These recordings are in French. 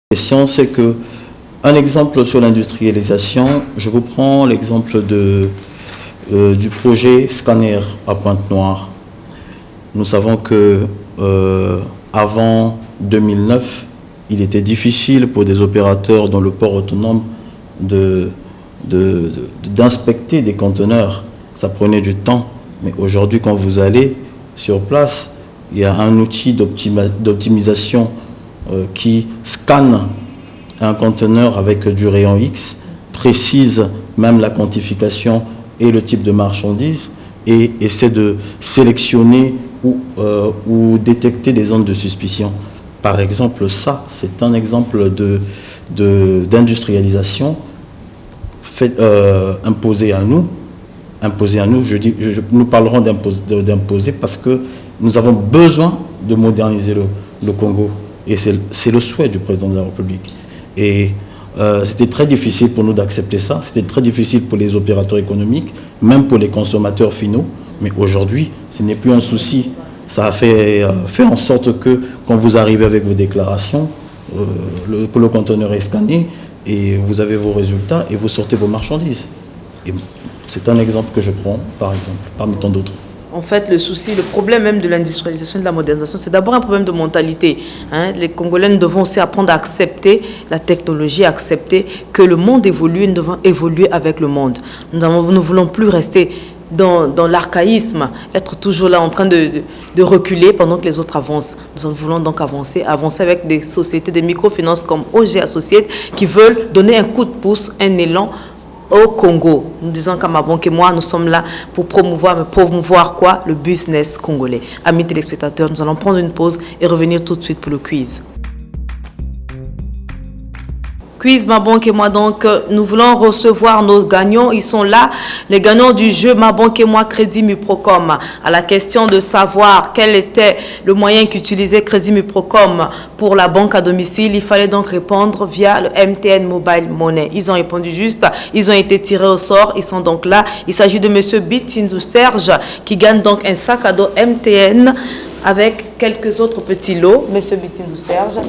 Question, c'est que un exemple sur l'industrialisation, je vous prends l'exemple du projet Scanner à Pointe-Noire. Nous savons que avant 2009, il était difficile pour des opérateurs dans le port autonome d'inspecter des conteneurs. Ça prenait du temps. Mais aujourd'hui, quand vous allez sur place, il y a un outil d'optimisation qui scanne un conteneur avec du rayon X, précise même la quantification et le type de marchandise et essaie de sélectionner ou détecter des zones de suspicion. Par exemple, ça, c'est un exemple d'industrialisation imposée à nous. Nous parlerons d'imposer parce que nous avons besoin de moderniser le Congo. Et c'est le souhait du président de la République. Et c'était très difficile pour nous d'accepter ça. C'était très difficile pour les opérateurs économiques, même pour les consommateurs finaux. Mais aujourd'hui, ce n'est plus un souci. Ça a fait en sorte que quand vous arrivez avec vos déclarations, le conteneur est scanné et vous avez vos résultats et vous sortez vos marchandises. C'est un exemple que je prends, par exemple, parmi tant d'autres. En fait, le souci, le problème même de l'industrialisation et de la modernisation, c'est d'abord un problème de mentalité. Les Congolais, nous devons aussi apprendre à accepter la technologie, à accepter que le monde évolue et nous devons évoluer avec le monde. Nous ne voulons plus rester dans l'archaïsme, être toujours là en train de reculer pendant que les autres avancent. Nous voulons donc avancer avec des sociétés, des microfinances comme OG Associates qui veulent donner un coup de pouce, un élan au Congo. Nous disons qu'à ma banque et moi, nous sommes là pour promouvoir quoi? Le business congolais. Amis téléspectateurs, nous allons prendre une pause et revenir tout de suite pour le quiz. Quiz Ma Banque et moi, donc nous voulons recevoir nos gagnants. Ils sont là, les gagnants du jeu Ma Banque et moi Crédit Muprocom. À la question de savoir quel était le moyen qu'utilisait Crédit Muprocom pour la banque à domicile, il fallait donc répondre via le MTN Mobile Money. Ils ont répondu juste, ils ont été tirés au sort, ils sont donc là. Il s'agit de monsieur Bitindou Serge qui gagne donc un sac à dos MTN avec quelques autres petits lots. Monsieur Bitindou Serge,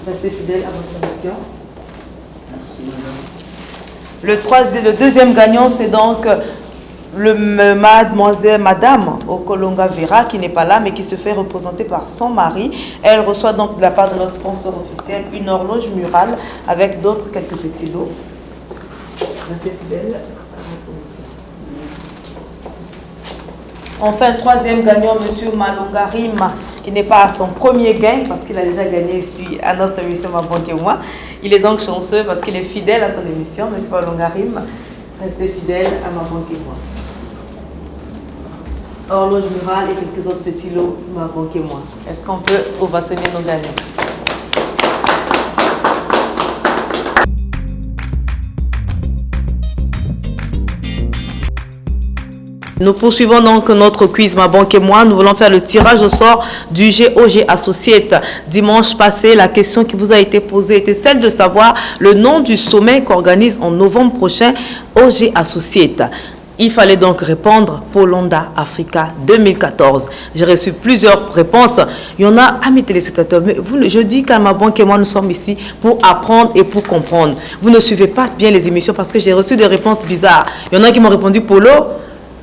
restez fidèle à votre mission. Merci, madame. Le deuxième gagnant, c'est donc madame Okolonga Vera, qui n'est pas là, mais qui se fait représenter par son mari. Elle reçoit donc de la part de notre sponsor officiel une horloge murale avec d'autres quelques petits lots. Restez fidèle à votre mission. Enfin, troisième gagnant, monsieur Malongarim, qui n'est pas à son premier gain, parce qu'il a déjà gagné ici à notre émission Ma Banque et moi. Il est donc chanceux parce qu'il est fidèle à son émission. Monsieur Malongarim, restez fidèle à Ma Banque et moi. Horloge murale et quelques autres petits lots Ma Banque et moi. Est-ce qu'on peut ovationner nos gagnants? Nous poursuivons donc notre quiz Ma Banque et moi. Nous voulons faire le tirage au sort du GOG Associate. Dimanche passé, la question qui vous a été posée était celle de savoir le nom du sommet qu'organise en novembre prochain OG Associate. Il fallait donc répondre Polonda Africa 2014. J'ai reçu plusieurs réponses. Il y en a, amis téléspectateurs, mais je dis qu'à Ma Banque et moi, nous sommes ici pour apprendre et pour comprendre. Vous ne suivez pas bien les émissions parce que j'ai reçu des réponses bizarres. Il y en a qui m'ont répondu Polo,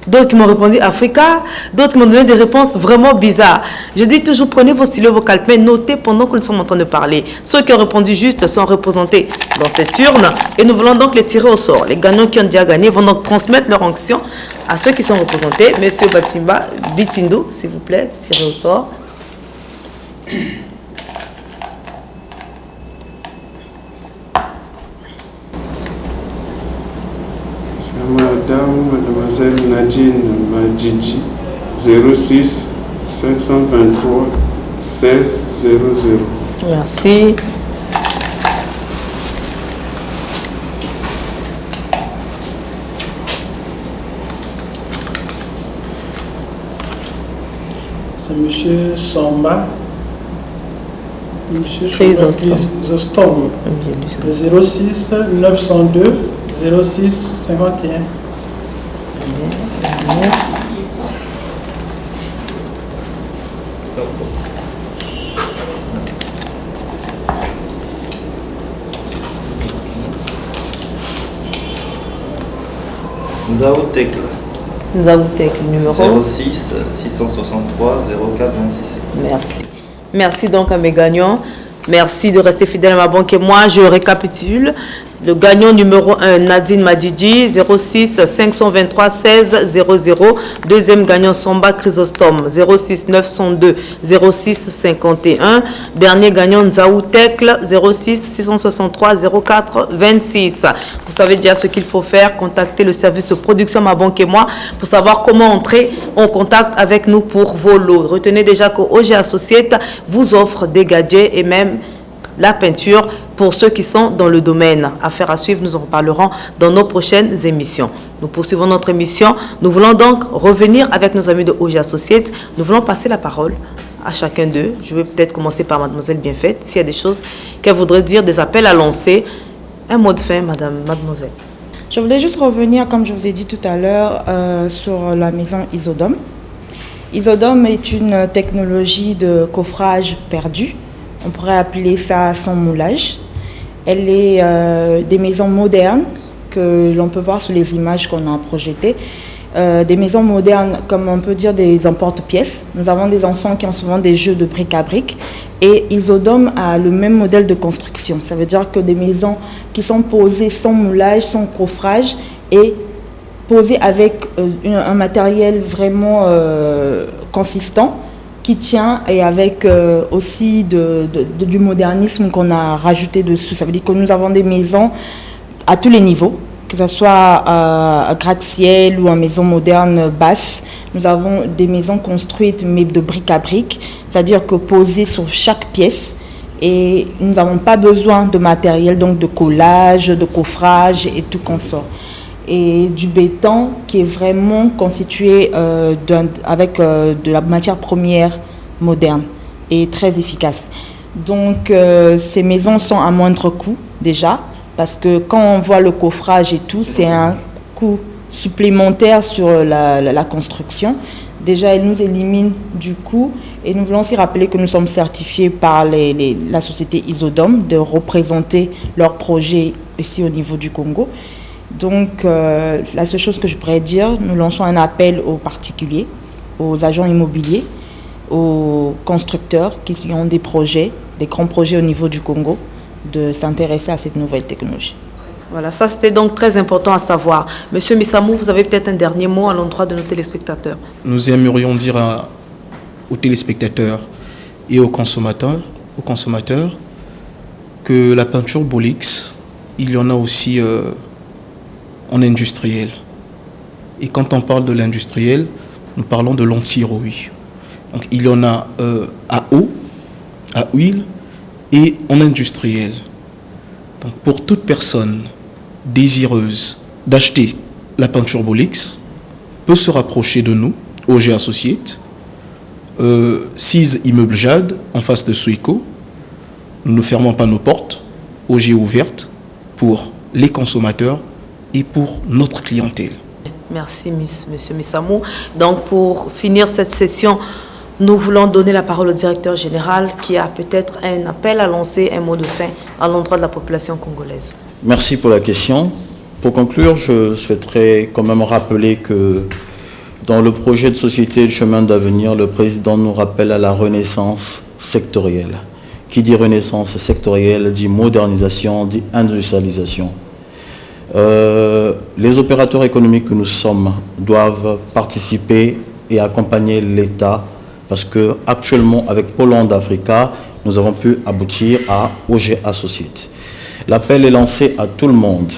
d'autres qui m'ont répondu Africa, d'autres qui m'ont donné des réponses vraiment bizarres. Je dis toujours, prenez vos stylos, vos calepins, notez pendant que nous sommes en train de parler. Ceux qui ont répondu juste sont représentés dans cette urne et nous voulons donc les tirer au sort. Les gagnants qui ont déjà gagné vont donc transmettre leur onction à ceux qui sont représentés. Monsieur Bitindou, s'il vous plaît, tirez au sort. Madame, mademoiselle Nadine Madjidji, 06 523 16 00. Merci. C'est monsieur Samba. Monsieur Chrysostome. Chrysostome. Le 06 902 06 51. Nzaoutekla. Nzaoutek, numéro 06 663 04 26. Merci. Merci donc à mes gagnants. Merci de rester fidèle à ma banque. Et moi, je récapitule. Le gagnant numéro 1, Nadine Madjidji, 06 523 16 00. Deuxième gagnant, Somba Chrysostome, 06 902 06 51. Dernier gagnant, Nzaoutekle, 06 663 04 26. Vous savez déjà ce qu'il faut faire. Contactez le service de production Ma Banque et moi pour savoir comment entrer en contact avec nous pour vos lots. Retenez déjà que OG Associates vous offre des gadgets et même la peinture pour ceux qui sont dans le domaine. Affaire à suivre, nous en reparlerons dans nos prochaines émissions. Nous poursuivons notre émission. Nous voulons donc revenir avec nos amis de OG Associates. Nous voulons passer la parole à chacun d'eux. Je vais peut-être commencer par mademoiselle Bienfaite. S'il y a des choses qu'elle voudrait dire, des appels à lancer. Un mot de fin, mademoiselle. Je voulais juste revenir, comme je vous ai dit tout à l'heure, sur la maison Isodome. Isodome est une technologie de coffrage perdu. On pourrait appeler ça son moulage. Elle est des maisons modernes que l'on peut voir sur les images qu'on a projetées. Des maisons modernes, comme on peut dire des emporte-pièces. Nous avons des enfants qui ont souvent des jeux de bric à bric. Et Isodome a le même modèle de construction. Ça veut dire que des maisons qui sont posées sans moulage, sans coffrage et posées avec un matériel vraiment consistant, qui tient, et avec aussi du modernisme qu'on a rajouté dessus. Ça veut dire que nous avons des maisons à tous les niveaux, que ce soit à gratte-ciel ou en maison moderne basse. Nous avons des maisons construites mais de bric à bric, c'est-à-dire que posées sur chaque pièce. Et nous n'avons pas besoin de matériel, donc de collage, de coffrage et tout consort. Et du béton qui est vraiment constitué avec de la matière première moderne et très efficace. Donc ces maisons sont à moindre coût déjà, parce que quand on voit le coffrage et tout, c'est un coût supplémentaire sur la construction. Déjà, elle nous élimine du coût, et nous voulons aussi rappeler que nous sommes certifiés par la société Isodome de représenter leurs projets ici au niveau du Congo. Donc, la seule chose que je pourrais dire, nous lançons un appel aux particuliers, aux agents immobiliers, aux constructeurs qui ont des projets, des grands projets au niveau du Congo, de s'intéresser à cette nouvelle technologie. Voilà, ça c'était donc très important à savoir. Monsieur Missamou, vous avez peut-être un dernier mot à l'endroit de nos téléspectateurs. Nous aimerions dire aux téléspectateurs et aux consommateurs que la peinture Bolix, il y en a aussi en industriel. Et quand on parle de l'industriel, nous parlons de l'anti-rouille. Donc il y en a à eau, à huile et en industriel. Donc pour toute personne désireuse d'acheter la peinture Bolix, peut se rapprocher de nous, OG Associates, 6 immeubles Jade, en face de Suico. Nous ne fermons pas nos portes, OG est ouverte pour les consommateurs et pour notre clientèle. Merci, monsieur Missamou. Donc, pour finir cette session, nous voulons donner la parole au directeur général qui a peut-être un appel à lancer, un mot de fin à l'endroit de la population congolaise. Merci pour la question. Pour conclure, je souhaiterais quand même rappeler que dans le projet de société de chemin d'avenir, le président nous rappelle à la renaissance sectorielle. Qui dit renaissance sectorielle dit modernisation, dit industrialisation. Les opérateurs économiques que nous sommes doivent participer et accompagner l'État parce qu'actuellement, avec Pôle Africa, nous avons pu aboutir à OG Associates. L'appel est lancé à tout le monde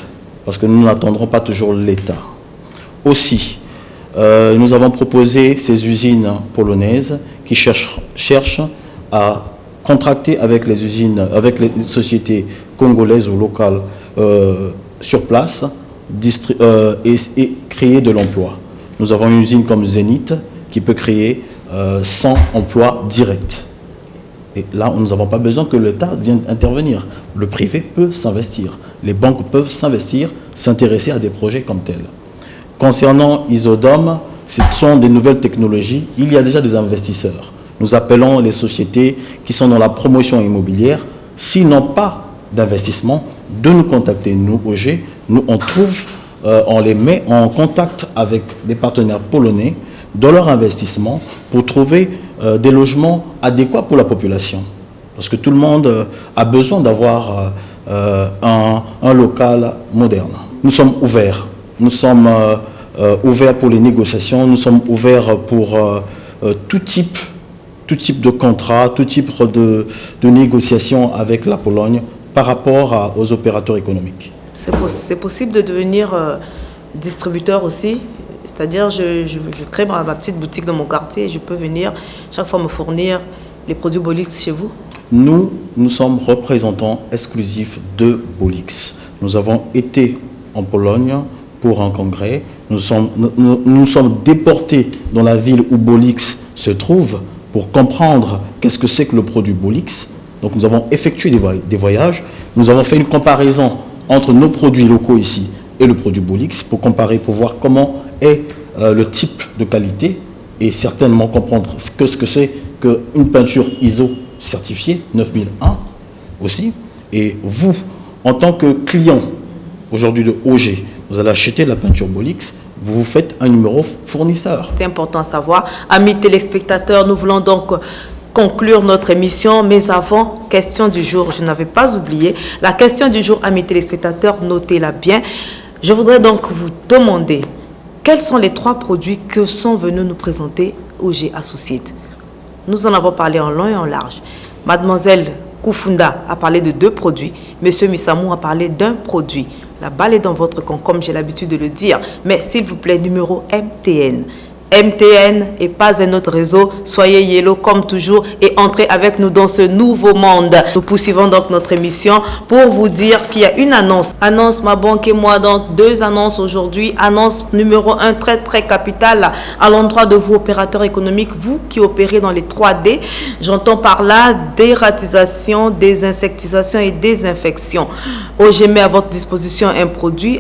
parce que nous n'attendrons pas toujours l'État. Aussi, nous avons proposé ces usines polonaises qui cherchent à contracter avec les usines, avec les sociétés congolaises ou locales sur place et créer de l'emploi. Nous avons une usine comme Zénith qui peut créer 100 emplois directs. Et là, nous n'avons pas besoin que l'État vienne intervenir. Le privé peut s'investir. Les banques peuvent s'investir, s'intéresser à des projets comme tels. Concernant Isodome, ce sont des nouvelles technologies. Il y a déjà des investisseurs. Nous appelons les sociétés qui sont dans la promotion immobilière, s'ils n'ont pas d'investissement, de nous contacter, nous, OG. Nous, on trouve on les met en contact avec des partenaires polonais dans leur investissement pour trouver des logements adéquats pour la population. Parce que tout le monde a besoin d'avoir un local moderne. Nous sommes ouverts. Nous sommes ouverts pour les négociations. Nous sommes ouverts pour tout type de contrat, tout type de négociation avec la Pologne par rapport aux opérateurs économiques. C'est possible de devenir distributeur aussi? C'est-à-dire, je crée ma petite boutique dans mon quartier et je peux venir chaque fois me fournir les produits Bolix chez vous? Nous sommes représentants exclusifs de Bolix. Nous avons été en Pologne pour un congrès. Nous sommes déportés dans la ville où Bolix se trouve pour comprendre qu'est-ce que c'est que le produit Bolix. Donc nous avons effectué des voyages. Nous avons fait une comparaison entre nos produits locaux ici et le produit Bolix pour comparer, pour voir comment est le type de qualité et certainement comprendre ce que c'est qu'une peinture ISO certifiée 9001 aussi. Et vous, en tant que client aujourd'hui de OG, vous allez acheter la peinture Bolix, vous vous faites un numéro fournisseur. C'est important à savoir. Amis téléspectateurs, nous voulons donc conclure notre émission, mais avant, question du jour, je n'avais pas oublié. La question du jour, amis téléspectateurs, notez-la bien. Je voudrais donc vous demander quels sont les 3 produits que sont venus nous présenter OG Associates. Nous en avons parlé en long et en large. Mademoiselle Koufunda a parlé de 2 produits. Monsieur Missamou a parlé d'un produit. La balle est dans votre camp, comme j'ai l'habitude de le dire. Mais s'il vous plaît, numéro MTN. MTN et pas un autre réseau. Soyez yellow comme toujours et entrez avec nous dans ce nouveau monde. Nous poursuivons donc notre émission pour vous dire qu'il y a une annonce. Annonce ma banque et moi, donc 2 annonces aujourd'hui. Annonce numéro 1 très très capitale à l'endroit de vous opérateurs économiques, vous qui opérez dans les 3D. J'entends par là dératisation, désinsectisation et désinfection. OG met à votre disposition un produit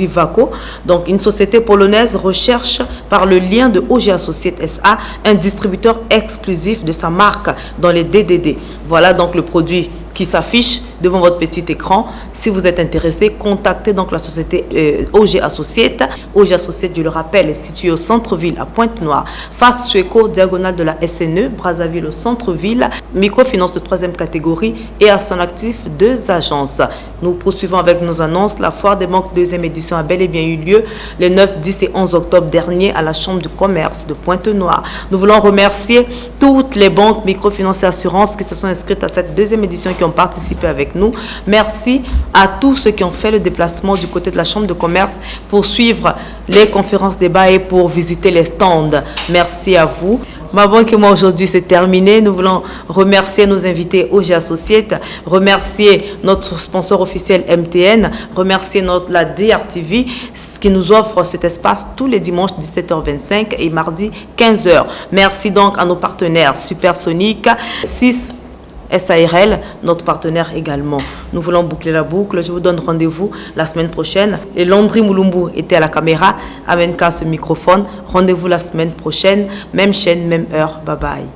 Vaco. Donc une société polonaise recherche par le lien de OG Associates SA, un distributeur exclusif de sa marque dans les DDD. Voilà donc le produit qui s'affiche devant votre petit écran. Si vous êtes intéressé, contactez donc la société OG Associates. OG Associates, je le rappelle, est situé au centre-ville à Pointe-Noire, face Sueco, diagonale de la SNE, Brazzaville au centre-ville, microfinance de 3e catégorie et à son actif 2 agences. Nous poursuivons avec nos annonces. La foire des banques 2e édition a bel et bien eu lieu les 9, 10 et 11 octobre dernier à la Chambre du commerce de Pointe-Noire. Nous voulons remercier toutes les banques, microfinance et assurances qui se sont inscrites à cette 2e édition, qui ont participé avec nous. Merci à tous ceux qui ont fait le déplacement du côté de la Chambre de commerce pour suivre les conférences débats et pour visiter les stands. Merci à vous. Ma banque et moi aujourd'hui c'est terminé. Nous voulons remercier nos invités OG Associates, remercier notre sponsor officiel MTN, remercier la DRTV qui nous offre cet espace tous les dimanches 17h25 et mardi 15h. Merci donc à nos partenaires Supersonic, 6 SARL, notre partenaire également. Nous voulons boucler la boucle. Je vous donne rendez-vous la semaine prochaine. Et Landry Moulumbu était à la caméra. Amenka ce microphone. Rendez-vous la semaine prochaine. Même chaîne, même heure. Bye bye.